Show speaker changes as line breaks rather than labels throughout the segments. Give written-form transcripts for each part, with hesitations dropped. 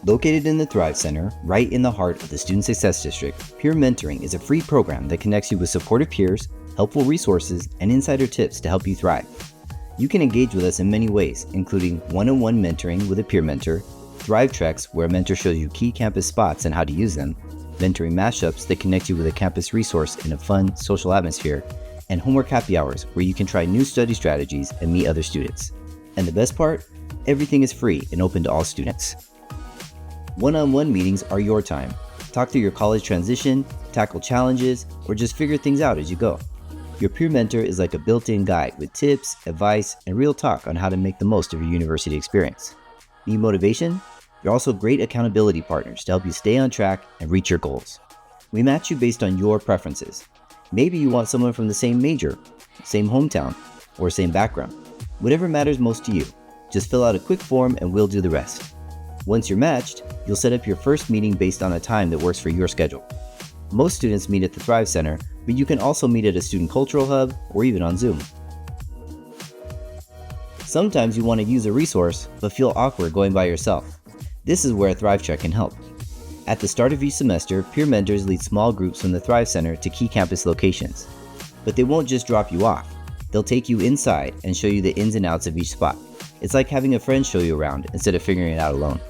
Located in the Thrive Center, right in the heart of the Student Success District, Peer Mentoring is a free program that connects you with supportive peers, helpful resources, and insider tips to help you thrive. You can engage with us in many ways, including one-on-one mentoring with a peer mentor, Thrive Treks, where a mentor shows you key campus spots and how to use them, Mentoring Mashups that connect you with a campus resource in a fun, social atmosphere, and homework happy hours where you can try new study strategies and meet other students. And the best part? Everything is free and open to all students. One-on-one meetings are your time. Talk through your college transition, tackle challenges, or just figure things out as you go. Your peer mentor is like a built-in guide with tips, advice, and real talk on how to make the most of your university experience. Need motivation? They're also great accountability partners to help you stay on track and reach your goals. We match you based on your preferences. Maybe you want someone from the same major, same hometown, or same background. Whatever matters most to you. Just fill out a quick form and we'll do the rest. Once you're matched, you'll set up your first meeting based on a time that works for your schedule. Most students meet at the Thrive Center, but you can also meet at a student cultural hub or even on Zoom. Sometimes you want to use a resource, but feel awkward going by yourself. This is where a Thrive Check can help. At the start of each semester, peer mentors lead small groups from the Thrive Center to key campus locations. But they won't just drop you off. They'll take you inside and show you the ins and outs of each spot. It's like having a friend show you around instead of figuring it out alone.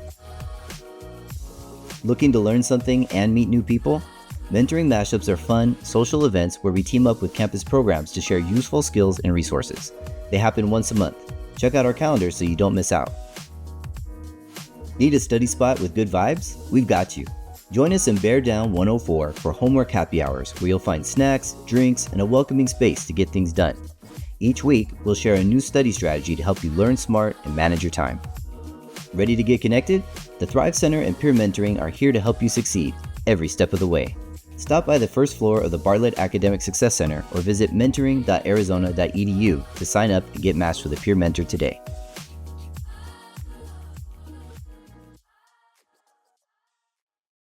Looking to learn something and meet new people? Mentoring Mashups are fun, social events where we team up with campus programs to share useful skills and resources. They happen once a month. Check out our calendar so you don't miss out. Need a study spot with good vibes? We've got you. Join us in Bear Down 104 for homework happy hours where you'll find snacks, drinks, and a welcoming space to get things done. Each week, we'll share a new study strategy to help you learn smart and manage your time. Ready to get connected? The Thrive Center and Peer Mentoring are here to help you succeed every step of the way. Stop by the first floor of the Bartlett Academic Success Center or visit mentoring.arizona.edu to sign up and get matched with a peer mentor today.